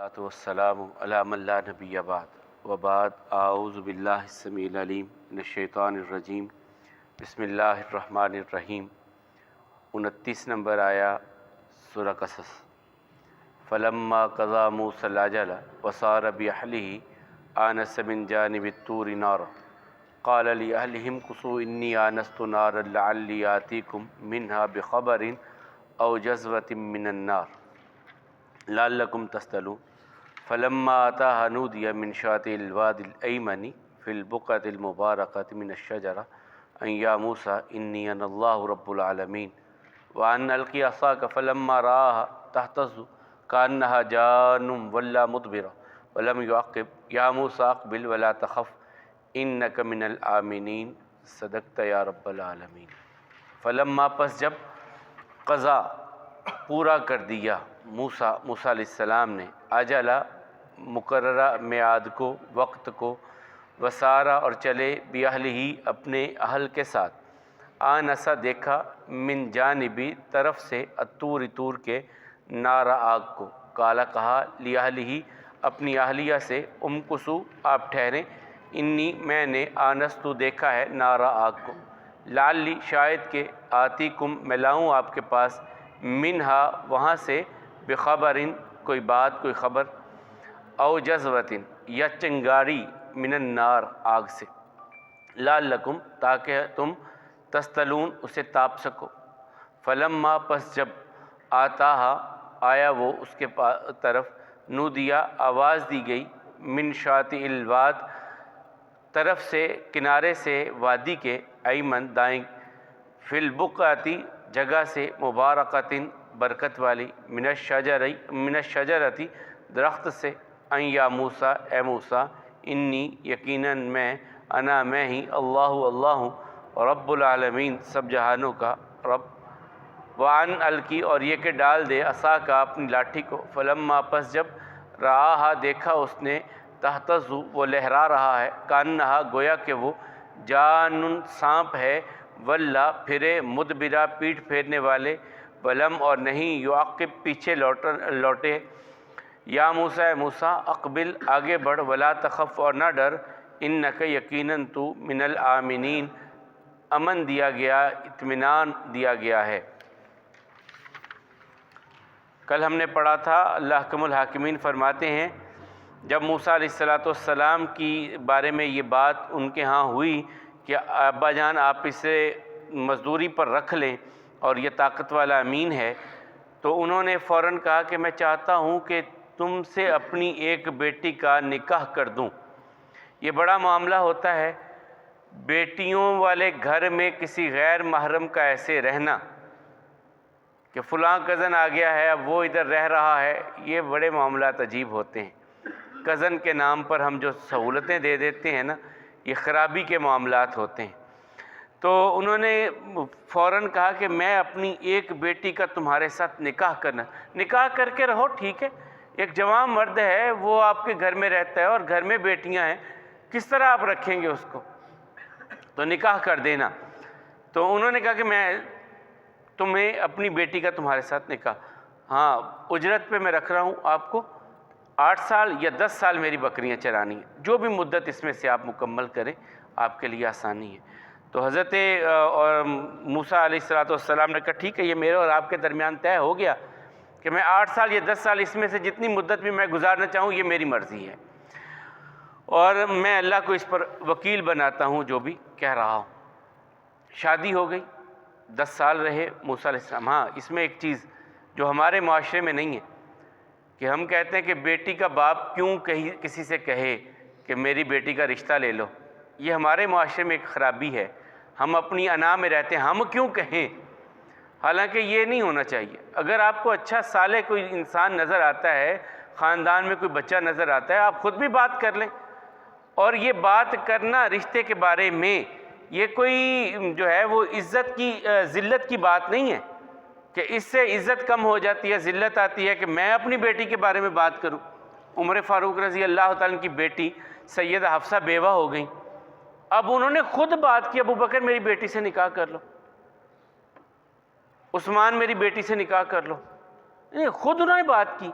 والسلام علی من لا نبی بعد وبعد اعوذ باللہ السمیع العلیم من الشیطان الرجیم بسم اللہ الرحمن الرحیم 29 نمبر آیا سورہ قصص۔ فلما قضى موسى الأجل وسار بأهله آنس من جانب الطور نارا قال لأهلهم امكثوا إني آنست نارا لعلي آتيكم منها بخبر أو جزوة من النار لعلكم تصطلون فلما آتاها نودي من شاطئ الوادي الأيمن في البقعة المباركة من الشجرة أن يا موسى إني أنا الله رب العالمين وأن ألقي عصاك فلما رآها تهتز كأنها جان ولا مدبرا ولم يعقب يا موسى أقبل ولا تخف إنك من الآمنين صدقت يا رب العالمين۔ فلما پس جب قضا پورا کر دیا موسیٰ علیہ السلام نے اجلا مقررہ میعاد کو، وقت کو، وسارا اور چلے بیاہلہ اپنے اہل کے ساتھ، آنسا دیکھا من جانبی طرف سے الطور طور کے نارا آگ کو، کالا کہا لیاہلہ اپنی اہلیہ سے امکسو آپ ٹھہریں، انی میں نے آنستو دیکھا ہے نارا آگ کو، لعلی شاید کہ آتیکم میں لاؤں آپ کے پاس منہا وہاں سے بخبرن کوئی بات کوئی خبر، او جزوتن یا چنگاری من النار آگ سے، لعلکم تاکہ تم تستلون اسے تاپ سکو۔ فلما پس جب آتاہا آیا وہ اس کے طرف، نودیا آواز دی گئی، من شاطئ الواد طرف سے کنارے سے وادی کے، ایمن دائیں، فی البقعتی جگہ سے، مبارکتن برکت والی، من الشجرتی درخت سے، ان یا موسیٰ اے موسیٰ انی یقیناً میں ہی اللہ ہوں رب العالمین سب جہانوں کا رب، وان الکی اور یہ کہ ڈال دے عصا کا اپنی لاٹھی کو، فلما پس جب رآہا دیکھا اس نے، تہتز وہ لہرا رہا ہے، کانہا گویا کہ وہ جان سانپ ہے، ولا پھرے، مدبرا پیٹھ پھیرنے والے، ولم اور نہیں، یعقب پیچھے لوٹے، یا موسیٰ اے موسیٰ اقبل آگے بڑھ، ولا تخف اور نہ ڈر، انک یقیناً تو من الآمنین امن دیا گیا، اطمینان دیا گیا ہے۔ کل ہم نے پڑھا تھا اللہ احکم الحاکمین فرماتے ہیں جب موسیٰ علیہ السلام کی بارے میں یہ بات ان کے ہاں ہوئی کہ ابا جان آپ اسے مزدوری پر رکھ لیں اور یہ طاقت والا امین ہے، تو انہوں نے فوراً کہا کہ میں چاہتا ہوں کہ تم سے اپنی ایک بیٹی کا نکاح کر دوں۔ یہ بڑا معاملہ ہوتا ہے، بیٹیوں والے گھر میں کسی غیر محرم کا ایسے رہنا کہ فلاں کزن آ گیا ہے اب وہ ادھر رہ رہا ہے، یہ بڑے معاملات عجیب ہوتے ہیں۔ کزن کے نام پر ہم جو سہولتیں دے دیتے ہیں نا، یہ خرابی کے معاملات ہوتے ہیں۔ تو انہوں نے فوراً کہا کہ میں اپنی ایک بیٹی کا تمہارے ساتھ نکاح کرنا، نکاح کر کے رہو، ٹھیک ہے، ایک جوان مرد ہے وہ آپ کے گھر میں رہتا ہے اور گھر میں بیٹیاں ہیں، کس طرح آپ رکھیں گے اس کو، تو نکاح کر دینا۔ تو انہوں نے کہا کہ میں تمہیں اپنی بیٹی کا تمہارے ساتھ نکاح، ہاں اجرت پہ میں رکھ رہا ہوں آپ کو، 8 سال یا 10 سال میری بکریاں چرانی ہیں، جو بھی مدت اس میں سے آپ مکمل کریں آپ کے لیے آسانی ہے۔ تو حضرت موسیٰ علیہ السلام نے کہا ٹھیک ہے، یہ میرے اور آپ کے درمیان طے ہو گیا کہ میں 8 سال یا 10 سال اس میں سے جتنی مدت بھی میں گزارنا چاہوں یہ میری مرضی ہے، اور میں اللہ کو اس پر وکیل بناتا ہوں جو بھی کہہ رہا ہوں۔ شادی ہو گئی، 10 سال رہے موسیٰ علیہ السلام۔ ہاں اس میں ایک چیز جو ہمارے معاشرے میں نہیں ہے کہ ہم کہتے ہیں کہ بیٹی کا باپ کیوں کسی سے کہے کہ میری بیٹی کا رشتہ لے لو، یہ ہمارے معاشرے میں ایک خرابی ہے، ہم اپنی انا میں رہتے ہیں، ہم کیوں کہیں، حالانکہ یہ نہیں ہونا چاہیے۔ اگر آپ کو اچھا صالح کوئی انسان نظر آتا ہے، خاندان میں کوئی بچہ نظر آتا ہے، آپ خود بھی بات کر لیں، اور یہ بات کرنا رشتے کے بارے میں یہ کوئی جو ہے وہ عزت کی ذلت کی بات نہیں ہے کہ اس سے عزت کم ہو جاتی ہے، ذلت آتی ہے کہ میں اپنی بیٹی کے بارے میں بات کروں۔ عمر فاروق رضی اللہ تعالیٰ کی بیٹی سیدہ حفصہ بیوہ ہو گئیں، اب انہوں نے خود بات کی ابو بکر میری بیٹی سے نکاح کر لو، عثمان میری بیٹی سے نکاح کر لو، خود انہوں نے بات کی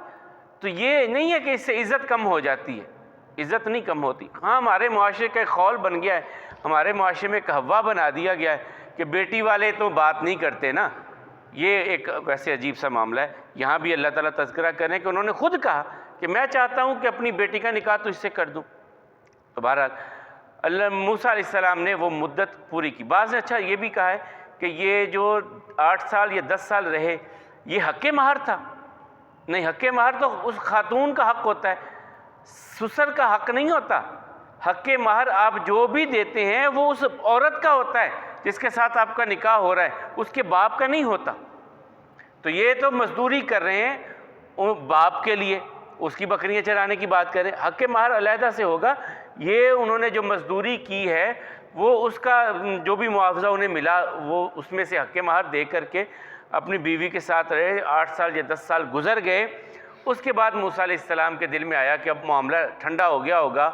تو یہ نہیں ہے کہ اس سے عزت کم ہو جاتی ہے، عزت نہیں کم ہوتی۔ ہاں ہمارے معاشرے کا ایک خول بن گیا ہے، ہمارے معاشرے میں ایک ہوا بنا دیا گیا ہے کہ بیٹی والے تو بات نہیں کرتے نا، یہ ایک ویسے عجیب سا معاملہ ہے۔ یہاں بھی اللہ تعالیٰ تذکرہ کریں کہ انہوں نے خود کہا کہ میں چاہتا ہوں کہ اپنی بیٹی کا نکاح تو اس سے کر دوں۔ تو بہرحال اللہ موسیٰ علیہ السلام نے وہ مدت پوری کی۔ بعض نے اچھا یہ بھی کہا ہے کہ یہ جو 8 سال یا 10 سال رہے یہ حق مہر تھا۔ نہیں، حق مہر تو اس خاتون کا حق ہوتا ہے، سسر کا حق نہیں ہوتا۔ حق مہر آپ جو بھی دیتے ہیں وہ اس عورت کا ہوتا ہے جس کے ساتھ آپ کا نکاح ہو رہا ہے، اس کے باپ کا نہیں ہوتا۔ تو یہ تو مزدوری کر رہے ہیں باپ کے لیے، اس کی بکریاں چرانے کی بات کریں، حق مہر علیحدہ سے ہوگا۔ یہ انہوں نے جو مزدوری کی ہے وہ اس کا جو بھی معاوضہ انہیں ملا وہ اس میں سے حق مہر دے کر کے اپنی بیوی کے ساتھ رہے۔ 8 سال یا 10 سال گزر گئے۔ اس کے بعد موسیٰ علیہ السلام کے دل میں آیا کہ اب معاملہ ٹھنڈا ہو گیا ہوگا،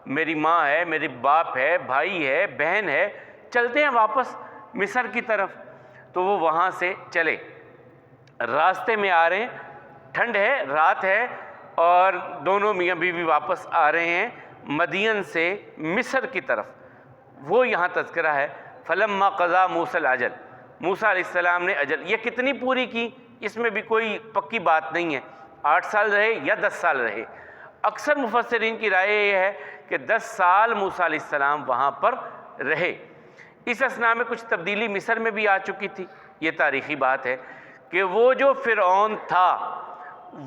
میری ماں ہے، میری باپ ہے، بھائی ہے، بہن ہے، چلتے ہیں واپس مصر کی طرف۔ تو وہ وہاں سے چلے، راستے میں آ رہے ہیں، ٹھنڈ ہے، رات ہے، اور دونوں میاں بیوی واپس آ رہے ہیں مدین سے مصر کی طرف۔ وہ یہاں تذکرہ ہے فلما قضا موسیٰ الاجل، موسیٰ علیہ السلام نے اجل یہ کتنی پوری کی اس میں بھی کوئی پکی بات نہیں ہے، 8 سال رہے یا 10 سال رہے۔ اکثر مفسرین کی رائے یہ ہے کہ 10 سال موسیٰ علیہ السلام وہاں پر رہے۔ اس اثناء میں کچھ تبدیلی مصر میں بھی آ چکی تھی۔ یہ تاریخی بات ہے کہ وہ جو فرعون تھا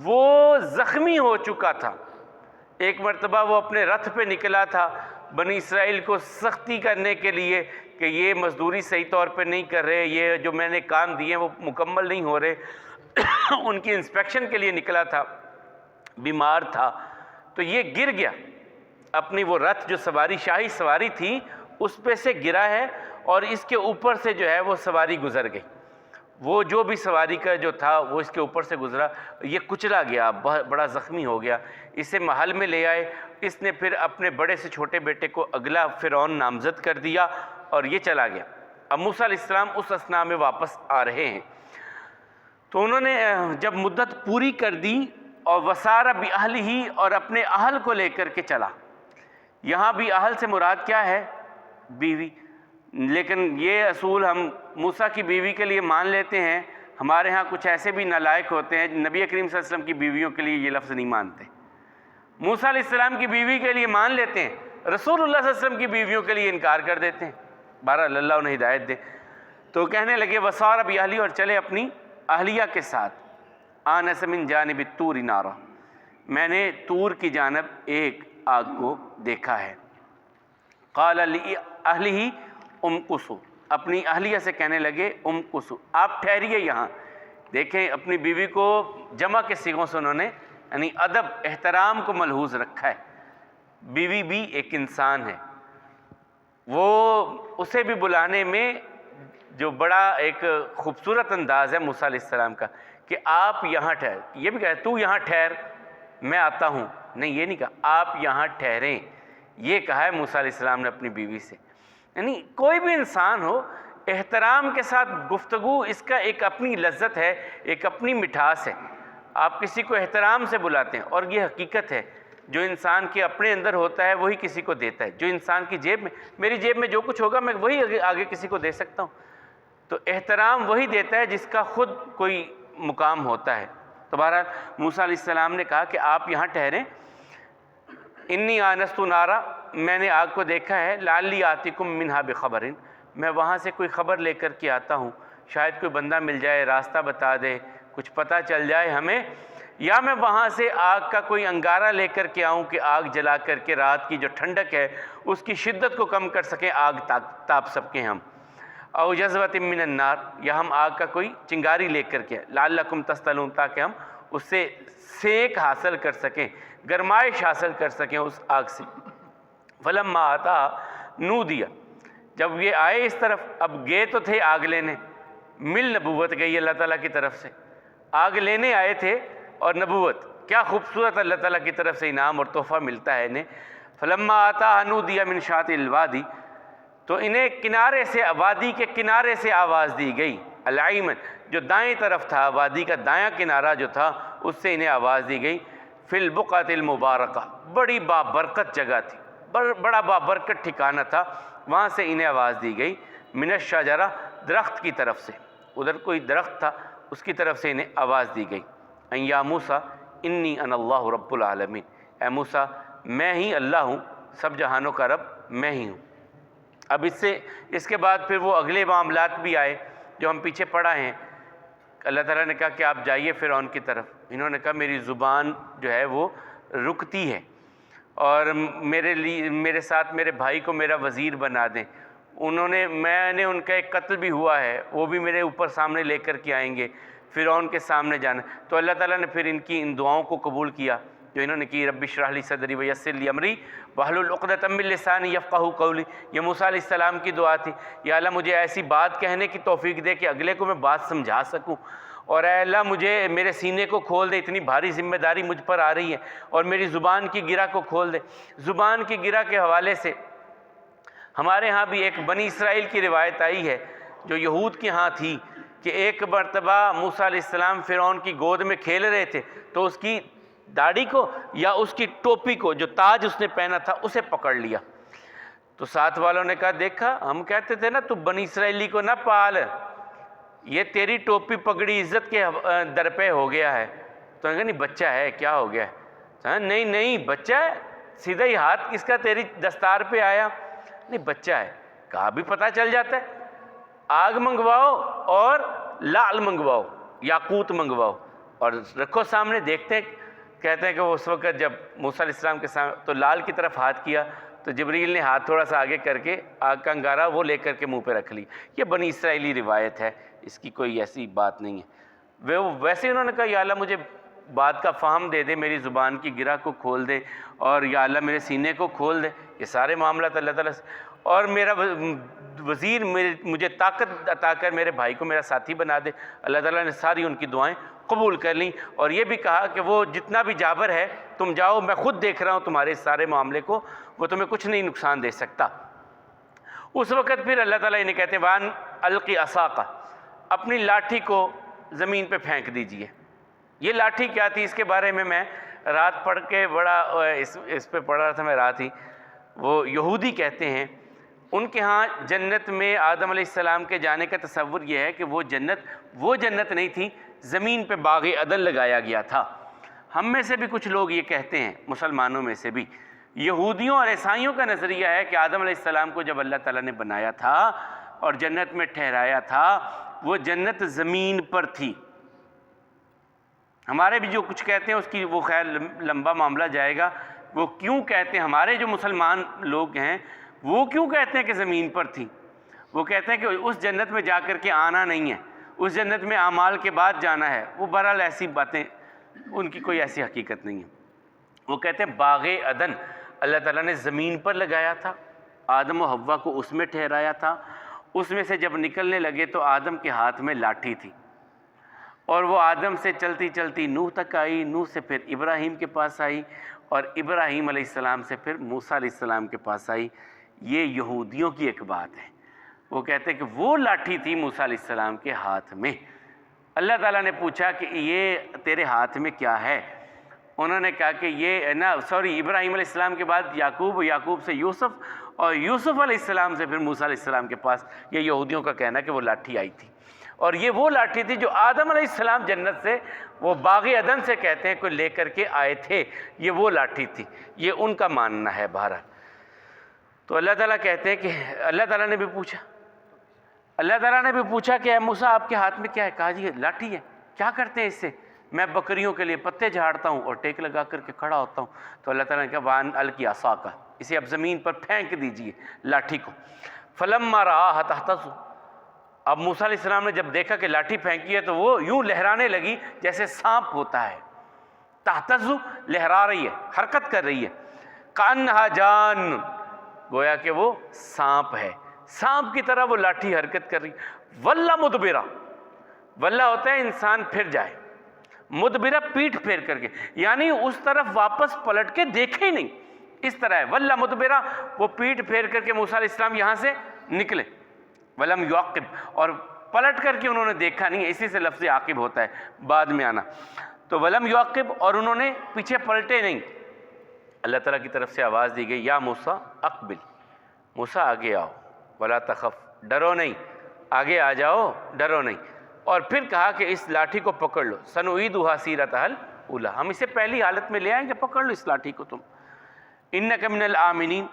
وہ زخمی ہو چکا تھا۔ ایک مرتبہ وہ اپنے رتھ پہ نکلا تھا بنی اسرائیل کو سختی کرنے کے لیے کہ یہ مزدوری صحیح طور پہ نہیں کر رہے، یہ جو میں نے کام دیے وہ مکمل نہیں ہو رہے۔ ان کی انسپیکشن کے لیے نکلا تھا، بیمار تھا، تو یہ گر گیا اپنی وہ رتھ جو سواری شاہی سواری تھی اس پہ سے گرا ہے، اور اس کے اوپر سے جو ہے وہ سواری گزر گئی۔ وہ جو بھی سواری کا جو تھا وہ اس کے اوپر سے گزرا، یہ کچلا گیا، بڑا زخمی ہو گیا۔ اسے محل میں لے آئے، اس نے پھر اپنے بڑے سے چھوٹے بیٹے کو اگلا فرعون نامزد کر دیا اور یہ چلا گیا۔ اب موسیٰ علیہ السلام اس اثناء میں واپس آ رہے ہیں، تو انہوں نے جب مدت پوری کر دی اور وسارہ بأہلہ، اور اپنے اہل کو لے کر کے چلا۔ یہاں بھی اہل سے مراد کیا ہے؟ بیوی۔ لیکن یہ اصول ہم موسیٰ کی بیوی کے لیے مان لیتے ہیں، ہمارے ہاں کچھ ایسے بھی نالائق ہوتے ہیں نبی کریم صلی اللہ علیہ وسلم کی بیویوں کے لیے یہ لفظ نہیں مانتے۔ موسیٰ علیہ السلام کی بیوی کے لیے مان لیتے ہیں، رسول اللہ صلی اللہ علیہ وسلم کی بیویوں کے لیے انکار کر دیتے ہیں۔ بہرحال اللہ انہیں ہدایت دے۔ تو کہنے لگے وسار بأہلہ، اور چلے اپنی اہلیہ کے ساتھ۔ آنس من جانب الطور نارا، میں نے طور کی جانب ایک آگ کو دیکھا ہے۔ قال لأہلہ امکثوا، اپنی اہلیہ سے کہنے لگے امکثوا، آپ ٹھہریے یہاں۔ دیکھیں اپنی بیوی کو جمع کے صیغوں سے انہوں نے یعنی ادب احترام کو ملحوظ رکھا ہے۔ بیوی بھی ایک انسان ہے، وہ اسے بھی بلانے میں جو بڑا ایک خوبصورت انداز ہے موسیٰ علیہ السلام کا کہ آپ یہاں ٹھہر، یہ بھی کہا تو یہاں ٹھہر میں آتا ہوں، نہیں یہ نہیں کہا آپ یہاں ٹھہریں، یہ کہا ہے موسیٰ علیہ السلام نے اپنی بیوی سے۔ یعنی کوئی بھی انسان ہو احترام کے ساتھ گفتگو، اس کا ایک اپنی لذت ہے، ایک اپنی مٹھاس ہے۔ آپ کسی کو احترام سے بلاتے ہیں، اور یہ حقیقت ہے جو انسان کے اپنے اندر ہوتا ہے وہی کسی کو دیتا ہے۔ جو انسان کی جیب میں، میری جیب میں جو کچھ ہوگا میں وہی آگے کسی کو دے سکتا ہوں۔ تو احترام وہی دیتا ہے جس کا خود کوئی مقام ہوتا ہے۔ تو بہرحال موسیٰ علیہ السلام نے کہا کہ آپ یہاں ٹھہریں، انی آنست نارا، میں نے آگ کو دیکھا ہے، لعلی آتیکم منہا بخبر، میں وہاں سے کوئی خبر لے کر کے آتا ہوں، شاید کوئی بندہ مل جائے، راستہ بتا دے، کچھ پتہ چل جائے ہمیں، یا میں وہاں سے آگ کا کوئی انگارہ لے کر کے آؤں کہ آگ جلا کر کے رات کی جو ٹھنڈک ہے اس کی شدت کو کم کر سکیں، آگ تاپ سکیں ہم، او جذوۃ من النار، یا ہم آگ کا کوئی چنگاری لے کر کے، لعلکم تصطلون، تاکہ ہم اس سے سیک حاصل کر سکیں، گرمائش حاصل کر سکیں اس آگ سے۔ فلما آتا نودیا، جب یہ آئے اس طرف، اب گئے تو تھے آگ لینے، مل نبوت گئی اللہ تعالیٰ کی طرف سے، آگ لینے آئے تھے اور نبوت، کیا خوبصورت اللہ تعالیٰ کی طرف سے انعام اور تحفہ ملتا ہے انہیں۔ فلما آتا نودیا من شاطئ الوادی، تو انہیں کنارے سے، وادی کے کنارے سے آواز دی گئی، الایمن، جو دائیں طرف تھا، وادی کا دایاں کنارہ جو تھا اس سے انہیں آواز دی گئی، فی البقعۃ المبارکہ، بڑی بابرکت جگہ تھی، بڑا بابرکت ٹھکانہ تھا، وہاں سے انہیں آواز دی گئی من الشجرہ، درخت کی طرف سے، ادھر کوئی درخت تھا اس کی طرف سے انہیں آواز دی گئی، ان یا موسیٰ انی انا اللہ رب العالمین، اے موسیٰ میں ہی اللہ ہوں، سب جہانوں کا رب میں ہی ہوں۔ اب اس کے بعد پھر وہ اگلے معاملات بھی آئے جو ہم پیچھے پڑھا ہیں۔ اللہ تعالیٰ نے کہا کہ آپ جائیے فرعون کی طرف، انہوں نے کہا میری زبان جو ہے وہ رکتی ہے، اور میرے ساتھ میرے بھائی کو میرا وزیر بنا دیں، میں نے ان کا ایک قتل بھی ہوا ہے، وہ بھی میرے اوپر سامنے لے کر کے آئیں گے، فرعون کے سامنے جانا۔ تو اللہ تعالیٰ نے پھر ان دعاؤں کو قبول کیا جو انہوں نے کی، رب اشرح لی صدری ویسر لی امری واحلل عقدۃ من لسانی یفقہوا قولی، یہ موسیٰ علیہ السلام کی دعا تھی، یا اللہ مجھے ایسی بات کہنے کی توفیق دے کہ اگلے کو میں بات سمجھا سکوں، اور اے اللہ مجھے میرے سینے کو کھول دے، اتنی بھاری ذمہ داری مجھ پر آ رہی ہے، اور میری زبان کی گرہ کو کھول دے۔ زبان کی گرہ کے حوالے سے ہمارے ہاں بھی ایک بنی اسرائیل کی روایت آئی ہے جو یہود کے ہاں تھی، کہ ایک مرتبہ موسیٰ علیہ السلام فرعون کی گود میں کھیل رہے تھے، تو اس کی داڑھی کو یا اس کی ٹوپی کو، جو تاج اس نے پہنا تھا، اسے پکڑ لیا۔ تو ساتھ والوں نے کہا دیکھا ہم کہتے تھے نا تو بنی اسرائیلی کو نہ پال، یہ تیری ٹوپی پگڑی عزت کے در پہ ہو گیا ہے۔ تو انہوں نے کہا نہیں بچہ ہے، کیا ہو گیا ہے؟ نہیں بچہ ہے، سیدھا ہی ہاتھ کس کا تیری دستار پہ آیا؟ نہیں بچہ ہے۔ کہا بھی پتہ چل جاتا ہے، آگ منگواؤ اور لعل منگواؤ، یاقوت منگواؤ اور رکھو سامنے، دیکھتے ہیں۔ کہتے ہیں کہ وہ اس وقت جب موسیٰ علیہ السلام کے سامنے تو لال کی طرف ہاتھ کیا، تو جبریل نے ہاتھ تھوڑا سا آگے کر کے آگ کا انگارہ وہ لے کر کے منہ پہ رکھ لی۔ یہ بنی اسرائیلی روایت ہے، اس کی کوئی ایسی بات نہیں ہے۔ ویسے انہوں نے کہا یا اللہ مجھے بات کا فہم دے دے، میری زبان کی گرہ کو کھول دے، اور یا اللہ میرے سینے کو کھول دے، یہ سارے معاملات اللہ تعالیٰ سے، اور میرا وزیر مجھے طاقت عطا کر میرے بھائی کو میرا ساتھی بنا دے۔ اللہ تعالیٰ نے ساری ان کی دعائیں قبول کر لیں، اور یہ بھی کہا کہ وہ جتنا بھی جابر ہے تم جاؤ، میں خود دیکھ رہا ہوں تمہارے سارے معاملے کو، وہ تمہیں کچھ نہیں نقصان دے سکتا۔ اس وقت پھر اللہ تعالیٰ انہیں کہتے ہیں وان القی عصاک، اپنی لاٹھی کو زمین پہ پھینک دیجئے۔ یہ لاٹھی کیا تھی اس کے بارے میں رات پڑھ کے بڑا اس پہ پڑھ رہا تھا میں رات ہی۔ وہ یہودی کہتے ہیں ان کے ہاں جنت میں آدم علیہ السلام کے جانے کا تصور یہ ہے کہ وہ جنت نہیں تھی، زمین پہ باغ عدن لگایا گیا تھا۔ ہم میں سے بھی کچھ لوگ یہ کہتے ہیں، مسلمانوں میں سے بھی، یہودیوں اور عیسائیوں کا نظریہ ہے کہ آدم علیہ السلام کو جب اللہ تعالیٰ نے بنایا تھا اور جنت میں ٹھہرایا تھا، وہ جنت زمین پر تھی۔ ہمارے بھی جو کچھ کہتے ہیں اس کی وہ خیر لمبا معاملہ جائے گا، وہ کیوں کہتے ہیں، ہمارے جو مسلمان لوگ ہیں وہ کیوں کہتے ہیں کہ زمین پر تھی؟ وہ کہتے ہیں کہ اس جنت میں جا کر کے آنا نہیں ہے، اس جنت میں اعمال کے بعد جانا ہے۔ وہ بہرحال ایسی باتیں، ان کی کوئی ایسی حقیقت نہیں ہے۔ وہ کہتے ہیں باغ عدن اللہ تعالیٰ نے زمین پر لگایا تھا، آدم و حوا کو اس میں ٹھہرایا تھا، اس میں سے جب نکلنے لگے تو آدم کے ہاتھ میں لاٹھی تھی، اور وہ آدم سے چلتی چلتی نوح تک آئی، نوح سے پھر ابراہیم کے پاس آئی، اور ابراہیم علیہ السلام سے پھر موسیٰ علیہ السلام کے پاس آئی۔ یہ یہودیوں کی ایک بات ہے، وہ کہتے ہیں کہ وہ لاٹھی تھی موسیٰ علیہ السلام کے ہاتھ میں۔ اللہ تعالیٰ نے پوچھا کہ یہ تیرے ہاتھ میں کیا ہے؟ انہوں نے کہا کہ یہ ابراہیم علیہ السلام کے بعد یعقوب سے یوسف، اور یوسف علیہ السلام سے پھر موسیٰ علیہ السلام کے پاس۔ یہ یہودیوں کا کہنا ہے کہ وہ لاٹھی آئی تھی، اور یہ وہ لاٹھی تھی جو آدم علیہ السلام جنت سے، وہ باغ عدن سے کہتے ہیں کوئی لے کر کے آئے تھے، یہ وہ لاٹھی تھی، یہ ان کا ماننا ہے بہرحال۔ تو اللہ تعالیٰ کہتے ہیں کہ اللہ تعالیٰ نے بھی پوچھا کہ اے موسیٰ آپ کے ہاتھ میں کیا ہے؟ کہا جی لاٹھی ہے۔ کیا کرتے ہیں اس سے؟ میں بکریوں کے لیے پتے جھاڑتا ہوں اور ٹیک لگا کر کے کھڑا ہوتا ہوں۔ تو اللہ تعالیٰ نے کہا وان القی عصاک، اسے اب زمین پر پھینک دیجئے لاٹھی کو۔ فلما رآها تہتز، اب موسیٰ علیہ السلام نے جب دیکھا کہ لاٹھی پھینکی ہے تو وہ یوں لہرانے لگی جیسے سانپ ہوتا ہے، تہتز لہرا رہی ہے، حرکت کر رہی ہے، کأنہا جان، گویا کہ وہ سانپ ہے، سانپ کی طرح وہ لاٹھی حرکت کر رہی۔ ولا مدبرہ، ولا ہوتا ہے انسان پھر جائے، مدبرہ پیٹھ پھیر کر کے، یعنی اس طرف واپس پلٹ کے دیکھے ہی نہیں، اس طرح ہے۔ ولا مدبرہ، وہ پیٹھ پھیر کر کے موسیٰ علیہ السلام یہاں سے نکلے۔ ولم یعقب، اور پلٹ کر کے انہوں نے دیکھا نہیں ہے، اسی سے لفظ عاقب ہوتا ہے بعد میں آنا۔ تو ولم یعقب، اور انہوں نے پیچھے پلٹے نہیں۔ اللہ تعالیٰ کی طرف سے آواز دی گئی یا موسیٰ اقبل، موسیٰ آگے آؤ، ولا تخف، ڈرو نہیں، آگے آ جاؤ، ڈرو نہیں۔ اور پھر کہا کہ اس لاٹھی کو پکڑ لو، سنعیدھا سیرتھا الاولی، ہم اسے پہلی حالت میں لے آئیں گے، پکڑ لو اس لاٹھی کو تم۔ انک من الآمنین،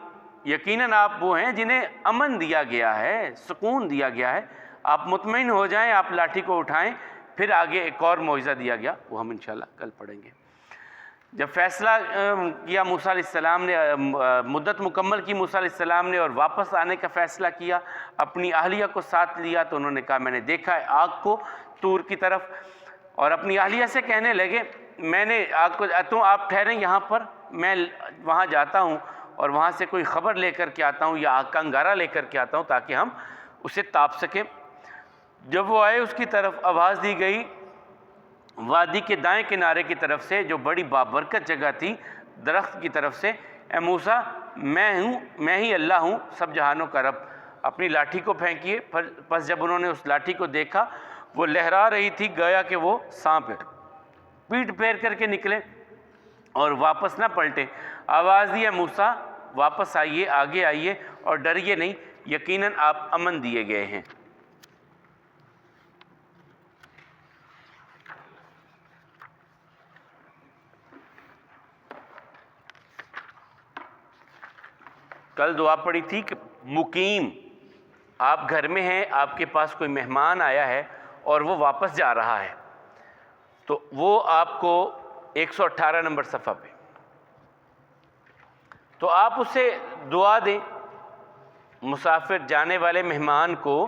یقیناً آپ وہ ہیں جنہیں امن دیا گیا ہے، سکون دیا گیا ہے، آپ مطمئن ہو جائیں، آپ لاٹھی کو اٹھائیں۔ پھر آگے ایک اور معجزہ دیا گیا، وہ ہم انشاءاللہ کل پڑھیں گے۔ جب فیصلہ کیا موسیٰ علیہ السلام نے، مدت مکمل کی موسیٰ علیہ السلام نے اور واپس آنے کا فیصلہ کیا، اپنی اہلیہ کو ساتھ لیا، تو انہوں نے کہا میں نے دیکھا ہے آگ کو طور کی طرف، اور اپنی اہلیہ سے کہنے لگے میں نے آگ کو، تم آپ ٹھہریں یہاں پر، میں وہاں جاتا ہوں اور وہاں سے کوئی خبر لے کر کے آتا ہوں یا آگ کا انگارہ لے کر کے آتا ہوں تاکہ ہم اسے تاپ سکیں۔ جب وہ آئے اس کی طرف آواز دی گئی وادی کے دائیں کنارے کی طرف سے، جو بڑی بابرکت جگہ تھی، درخت کی طرف سے، اے موسیٰ میں ہی اللہ ہوں، سب جہانوں کا رب، اپنی لاٹھی کو پھینکیے۔ پس جب انہوں نے اس لاٹھی کو دیکھا وہ لہرا رہی تھی گویا کہ وہ سانپ ہے، پیٹ پھیر کر کے نکلے اور واپس نہ پلٹے۔ آواز دی اے موسیٰ واپس آئیے، آگے آئیے اور ڈریے نہیں، یقیناً آپ امن دیے گئے ہیں۔ کل دعا پڑھی تھی کہ مقیم، آپ گھر میں ہیں، آپ کے پاس کوئی مہمان آیا ہے اور وہ واپس جا رہا ہے، تو وہ آپ کو 118 نمبر صفحہ پہ، تو آپ اسے دعا دیں، مسافر جانے والے مہمان کو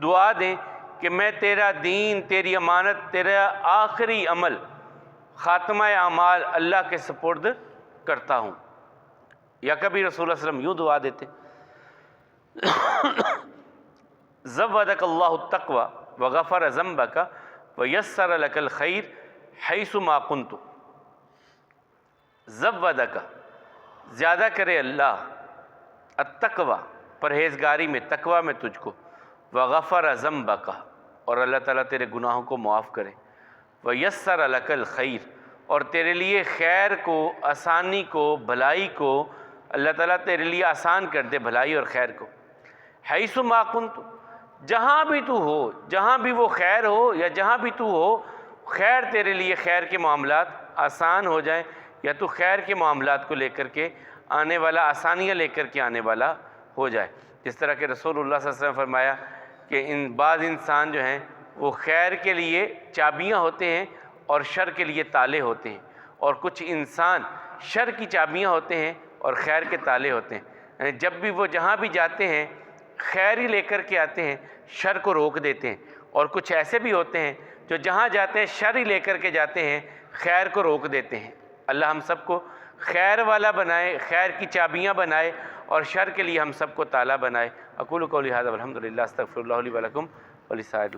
دعا دیں کہ میں تیرا دین، تیری امانت، تیرا آخری عمل، خاتمہ اعمال اللہ کے سپرد کرتا ہوں۔ یا کبھی رسول اللہ صلی اللہ علیہ وسلم یوں دعا دیتے زودک اللہ التقوی وغفر ذنبک ویسر لک الخیر حیث ما کنت۔ زودک، زیادہ کرے اللہ، التقوی، پرہیزگاری میں، تقوی میں تجھ کو، وغفر ذنبک، اور اللہ تعالیٰ تیرے گناہوں کو معاف کرے، ویسر لک الخیر، اور تیرے لیے خیر کو، آسانی کو، بھلائی کو اللہ تعالیٰ تیرے لیے آسان کر دے، بھلائی اور خیر کو۔ حیث ما کنت، جہاں بھی تو ہو، جہاں بھی وہ خیر ہو یا جہاں بھی تو ہو، خیر تیرے لیے، خیر کے معاملات آسان ہو جائیں، یا تو خیر کے معاملات کو لے کر کے آنے والا، آسانیاں لے کر کے آنے والا ہو جائے۔ جس طرح کہ رسول اللہ صلی اللہ علیہ وسلم نے فرمایا کہ بعض انسان جو ہیں وہ خیر کے لیے چابیاں ہوتے ہیں اور شر کے لیے تالے ہوتے ہیں، اور کچھ انسان شر کی چابیاں ہوتے ہیں اور خیر کے تالے ہوتے ہیں، یعنی جب بھی وہ جہاں بھی جاتے ہیں خیر ہی لے کر کے آتے ہیں، شر کو روک دیتے ہیں، اور کچھ ایسے بھی ہوتے ہیں جو جہاں جاتے ہیں شر ہی لے کر کے جاتے ہیں، خیر کو روک دیتے ہیں۔ اللہ ہم سب کو خیر والا بنائے، خیر کی چابیاں بنائے، اور شر کے لیے ہم سب کو تالا بنائے۔ اقول قولی ھذا والحمد للہ، استغفر اللہ لی ولکم ولسائر